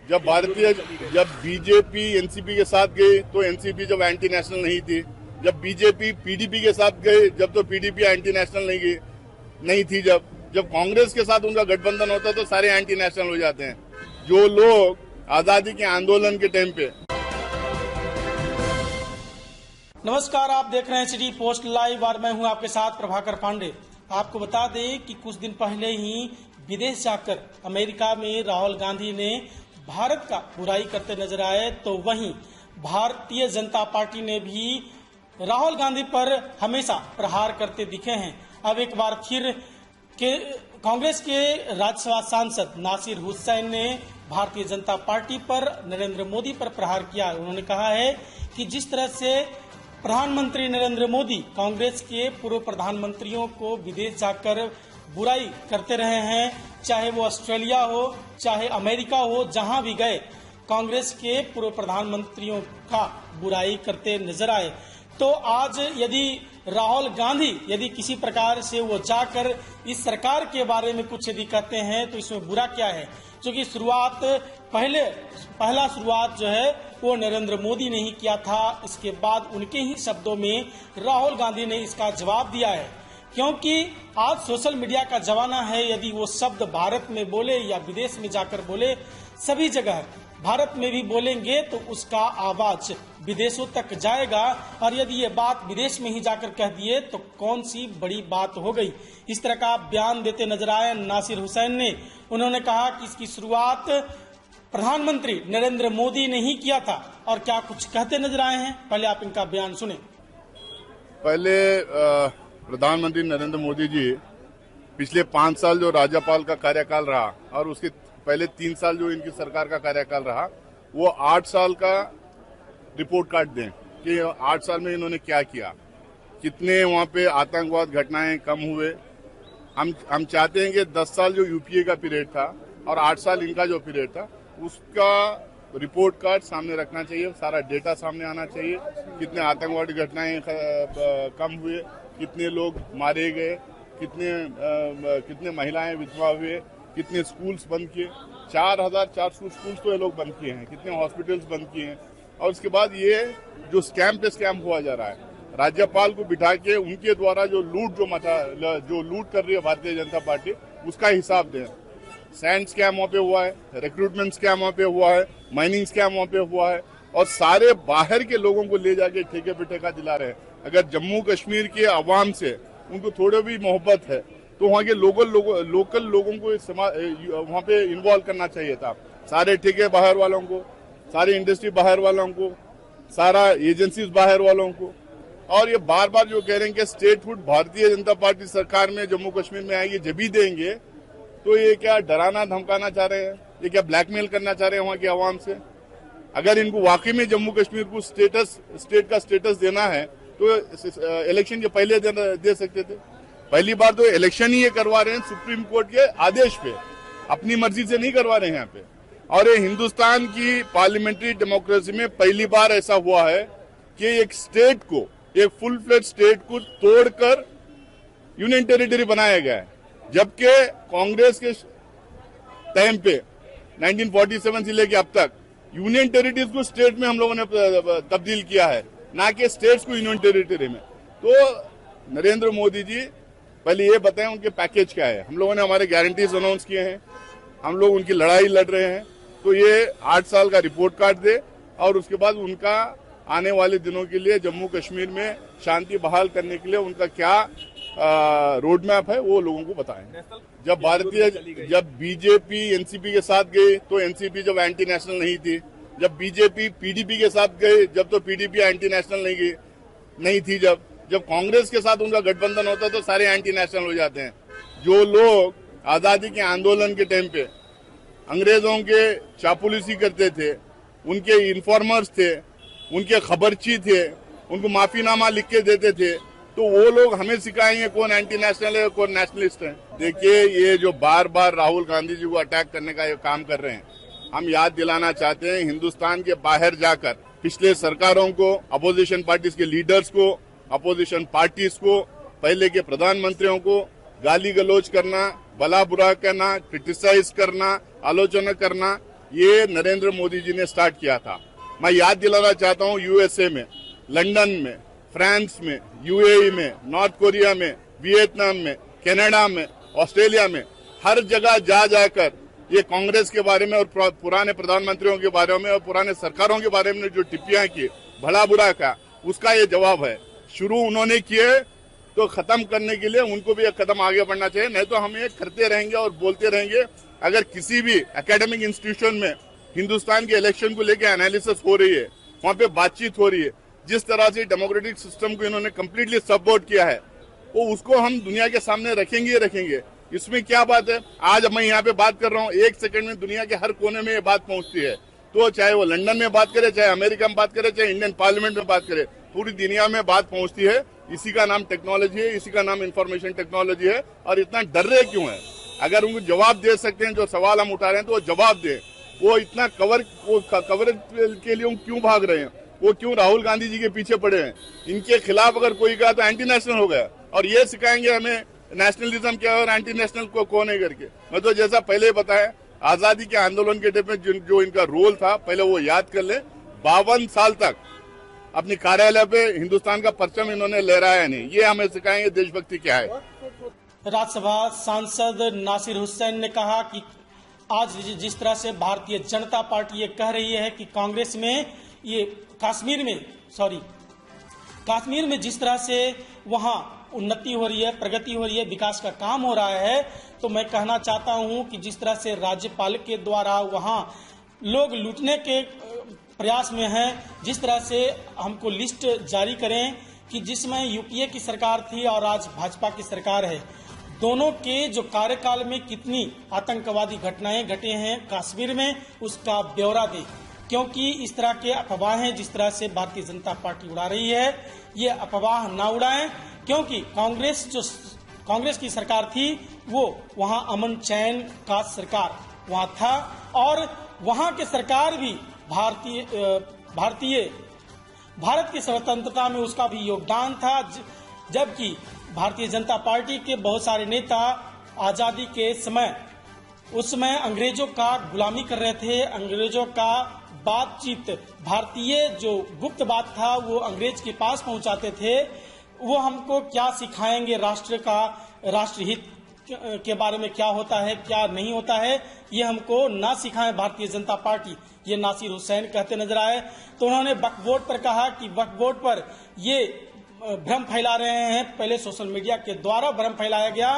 जब BJP NCP के साथ गई तो एनसीपी जब एंटी नेशनल नहीं थी, जब बीजेपी पीडीपी के साथ गए जब तो पीडीपी एंटी नेशनल नहीं थी, जब कांग्रेस के साथ उनका गठबंधन होता तो सारे एंटी नेशनल हो जाते हैं। जो लोग आजादी के आंदोलन के टाइम पे। नमस्कार, आप देख रहे हैं सिटी पोस्ट लाइव और मैं हूं आपके साथ प्रभाकर पांडे। आपको बता दें कि कुछ दिन पहले ही विदेश जाकर अमेरिका में राहुल गांधी ने भारत का बुराई करते नजर आए, तो वहीं भारतीय जनता पार्टी ने भी राहुल गांधी पर हमेशा प्रहार करते दिखे हैं। अब एक बार फिर कांग्रेस के राज्यसभा सांसद नासिर हुसैन ने भारतीय जनता पार्टी पर, नरेंद्र मोदी पर प्रहार किया। उन्होंने कहा है कि जिस तरह से प्रधानमंत्री नरेंद्र मोदी कांग्रेस के पूर्व प्रधानमंत्रियों को विदेश जाकर बुराई करते रहे हैं, चाहे वो ऑस्ट्रेलिया हो चाहे अमेरिका हो, जहां भी गए कांग्रेस के पूर्व प्रधानमंत्रियों का बुराई करते नजर आए। तो आज यदि राहुल गांधी यदि किसी प्रकार से वो जाकर इस सरकार के बारे में कुछ यदि कहते हैं तो इसमें बुरा क्या है, क्योंकि पहला शुरुआत जो है वो नरेंद्र मोदी ने ही किया था। इसके बाद उनके ही शब्दों में राहुल गांधी ने इसका जवाब दिया है, क्योंकि आज सोशल मीडिया का जमाना है। यदि वो शब्द भारत में बोले या विदेश में जाकर बोले, सभी जगह भारत में भी बोलेंगे तो उसका आवाज विदेशों तक जाएगा। और यदि ये बात विदेश में ही जाकर कह दिए तो कौन सी बड़ी बात हो गई। इस तरह का बयान देते नजर आए नासिर हुसैन ने। उन्होंने कहा कि इसकी शुरुआत प्रधानमंत्री नरेंद्र मोदी ने ही किया था। और क्या कुछ कहते नजर आए हैं, पहले आप इनका बयान सुने। पहले प्रधानमंत्री नरेंद्र मोदी जी पिछले 5 साल जो राज्यपाल का कार्यकाल रहा और उसके पहले 3 साल जो इनकी सरकार का कार्यकाल रहा, वो 8 साल का रिपोर्ट कार्ड दें कि 8 साल में इन्होंने क्या किया, कितने वहाँ पे आतंकवाद घटनाएं कम हुए। हम चाहते हैं कि 10 साल जो यूपीए का पीरियड था और 8 साल इनका जो पीरियड था, उसका रिपोर्ट कार्ड सामने रखना चाहिए, सारा डेटा सामने आना चाहिए। कितने आतंकवादी घटनाएं कम हुए, कितने लोग मारे गए, कितने महिलाएं विधवा हुए, कितने स्कूल्स बंद किए। 4400 स्कूल्स तो ये लोग बंद किए हैं, कितने हॉस्पिटल्स बंद किए हैं। और उसके बाद ये जो स्कैम पे स्कैम हुआ जा रहा है, राज्यपाल को बिठा के उनके द्वारा जो लूट कर रही है भारतीय जनता पार्टी, उसका हिसाब दें। सैंड स्कैम वहाँ पे हुआ है, रिक्रूटमेंट स्कैम वहाँ पे हुआ है, माइनिंग स्कैम वहाँ पे हुआ है, और सारे बाहर के लोगों को ले जाके ठेके पे ठेका दिला रहे हैं। अगर जम्मू कश्मीर के अवाम से उनको थोड़ी भी मोहब्बत है तो वहाँ के लोकल लोगों को वहाँ पे इन्वॉल्व करना चाहिए था। सारे ठेके बाहर वालों को, सारी इंडस्ट्री बाहर वालों को, सारा एजेंसीज बाहर वालों को। और ये बार बार जो कह रहे हैं कि स्टेटहुड भारतीय जनता पार्टी सरकार में जम्मू कश्मीर में आएगी जब भी देंगे, तो ये क्या डराना धमकाना चाह रहे हैं, ये क्या ब्लैकमेल करना चाह रहे हैं वहाँ के अवाम से। अगर इनको वाकई में जम्मू कश्मीर को स्टेट का स्टेटस देना है तो इलेक्शन के पहले दे सकते थे। पहली बार तो इलेक्शन ही ये करवा रहे हैं सुप्रीम कोर्ट के आदेश पे, अपनी मर्जी से नहीं करवा रहे हैं यहाँ पे। और ये हिंदुस्तान की पार्लियामेंट्री डेमोक्रेसी में पहली बार ऐसा हुआ है कि एक स्टेट को, एक फुल फ्लेज स्टेट को तोड़कर यूनियन टेरिटरी बनाया गया है। जबकि कांग्रेस के टाइम पे 1947 से लेके अब तक यूनियन टेरिटरीज को स्टेट में हम लोगों ने तब्दील किया है, ना कि स्टेट्स को यूनियन टेरिटरी में। तो नरेंद्र मोदी जी पहले ये बताएं उनके पैकेज क्या है। हम लोगों ने हमारे गारंटीज अनाउंस किए हैं, हम लोग उनकी लड़ाई लड़ रहे हैं। तो ये 8 साल का रिपोर्ट कार्ड दे और उसके बाद उनका आने वाले दिनों के लिए जम्मू कश्मीर में शांति बहाल करने के लिए उनका क्या रोड मैप है वो लोगों को बताएं। जब बीजेपी एनसीपी के साथ गई तो एनसीपी जब एंटी नेशनल नहीं थी, जब बीजेपी पीडीपी के साथ गए जब तो पीडीपी एंटी नेशनल नहीं थी, जब कांग्रेस के साथ उनका गठबंधन होता तो सारे एंटी नेशनल हो जाते हैं। जो लोग आजादी के आंदोलन के टाइम पे अंग्रेजों के चापुलिसी करते थे, उनके इन्फॉर्मर्स थे, उनके खबरची थे, उनको माफीनामा लिख के देते थे, तो वो लोग हमें सिखाएंगे कौन एंटी नेशनल है कौन नेशनलिस्ट है। देखिए, ये जो बार बार राहुल गांधी जी को अटैक करने का ये काम कर रहे हैं, हम याद दिलाना चाहते हैं हिंदुस्तान के बाहर जाकर पिछले सरकारों को, अपोजिशन पार्टीज के लीडर्स को, अपोजिशन पार्टीज को, पहले के प्रधानमंत्रियों को गाली गलौज करना, भला बुरा कहना, क्रिटिसाइज करना, आलोचना करना, ये नरेंद्र मोदी जी ने स्टार्ट किया था। मैं याद दिलाना चाहता हूँ, यूएसए में, लंदन में, फ्रांस में, यूएई में, नॉर्थ कोरिया में, वियतनाम में, कनाडा में, ऑस्ट्रेलिया में, हर जगह जा जाकर ये कांग्रेस के बारे में और पुराने प्रधानमंत्रियों के बारे में और पुराने सरकारों के बारे में जो टिप्पणियां की, भला बुरा का, उसका ये जवाब है। शुरू उन्होंने किए तो खत्म करने के लिए उनको भी एक कदम आगे बढ़ना चाहिए, नहीं तो हम ये करते रहेंगे और बोलते रहेंगे। अगर किसी भी एकेडमिक इंस्टीट्यूशन में हिंदुस्तान के इलेक्शन को लेकर एनालिसिस हो रही है, वहां पे बातचीत हो रही है, जिस तरह से डेमोक्रेटिक सिस्टम को इन्होंने कम्प्लीटली सपोर्ट किया है, वो उसको हम दुनिया के सामने रखेंगे ही रखेंगे। इसमें क्या बात है, आज मैं यहाँ पे बात कर रहा हूँ, 1 सेकंड में दुनिया के हर कोने में ये बात पहुंचती है। तो चाहे वो लंदन में बात करे, चाहे अमेरिका में बात करे, चाहे इंडियन पार्लियामेंट में बात करे, पूरी दुनिया में बात पहुंचती है। इसी का नाम टेक्नोलॉजी है, इसी का नाम इंफॉर्मेशन टेक्नोलॉजी है। और इतना डर रहे क्यों है? अगर उनको जवाब दे सकते हैं, जो सवाल हम उठा रहे हैं, तो वो जवाब दे। वो इतना कवरेज के लिए क्यों भाग रहे हैं? वो क्यों राहुल गांधी जी के पीछे पड़े हैं? इनके खिलाफ अगर कोई कहा तो एंटी नेशनल हो गया, और ये सिखाएंगे हमें नेशनलिज्म क्या है और एंटी नेशनल को कौन है करके। मैं तो जैसा पहले बताया, आजादी के आंदोलन के टाइम में जो इनका रोल था, पहले वो याद कर ले। 52 साल तक अपनी कार्यालय पे हिंदुस्तान का परचम इन्होंने लहराया नहीं। ये हमें सिखाएंगे देशभक्ति क्या है। राज्यसभा सांसद नासिर हुसैन ने कहा कि आज जिस तरह से भारतीय जनता पार्टी ये कह रही है कि कांग्रेस में ये कश्मीर में जिस तरह से वहां उन्नति हो रही है, प्रगति हो रही है, विकास का काम हो रहा है, तो मैं कहना चाहता हूं कि जिस तरह से राज्यपाल के द्वारा वहां लोग लूटने के प्रयास में हैं, जिस तरह से हमको लिस्ट जारी करें कि जिसमें यूपीए की सरकार थी और आज भाजपा की सरकार है, दोनों के जो कार्यकाल में कितनी आतंकवादी घटनाएं घटे हैं कश्मीर में, उसका ब्यौरा दें। क्योंकि इस तरह के अफवाहें जिस तरह से भारतीय जनता पार्टी उड़ा रही है, ये अफवाह ना उड़ाएं। क्योंकि कांग्रेस की सरकार थी, वो वहां अमन चैन का सरकार वहां था, और वहां की सरकार भी भारत की स्वतंत्रता में उसका भी योगदान था। जबकि भारतीय जनता पार्टी के बहुत सारे नेता आजादी के समय उस समय अंग्रेजों का गुलामी कर रहे थे। अंग्रेजों का बातचीत, भारतीय जो गुप्त बात था, वो अंग्रेज के पास पहुंचाते थे। वो हमको क्या सिखाएंगे, राष्ट्रहित के बारे में क्या होता है, क्या नहीं होता है, ये हमको ना सिखाएं भारतीय जनता पार्टी। ये नासिर हुसैन कहते नजर आए। तो उन्होंने वक्फ बोर्ड पर कहा कि वक्फ बोर्ड पर ये भ्रम फैला रहे हैं। पहले सोशल मीडिया के द्वारा भ्रम फैलाया गया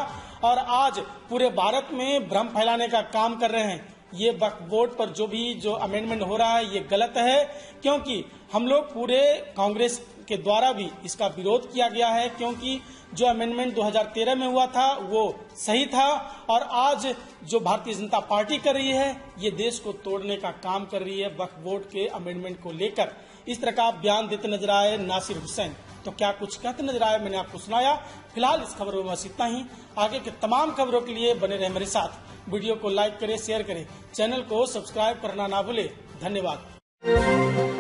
और आज पूरे भारत में भ्रम फैलाने का काम कर रहे हैं। ये वक्फ बोर्ड पर जो अमेंडमेंट हो रहा है, ये गलत है। क्योंकि हम लोग पूरे कांग्रेस के द्वारा भी इसका विरोध किया गया है, क्योंकि जो अमेंडमेंट 2013 में हुआ था वो सही था, और आज जो भारतीय जनता पार्टी कर रही है, ये देश को तोड़ने का काम कर रही है वक्फ बोर्ड के अमेंडमेंट को लेकर। इस तरह का बयान देते नजर आए नासिर हुसैन। तो क्या कुछ कहते नजर आए, मैंने आपको सुनाया। फिलहाल इस खबरों में बस इतना ही। आगे के तमाम खबरों के लिए बने रहे मेरे साथ। वीडियो को लाइक करें, शेयर करें, चैनल को सब्सक्राइब करना ना भूले। धन्यवाद।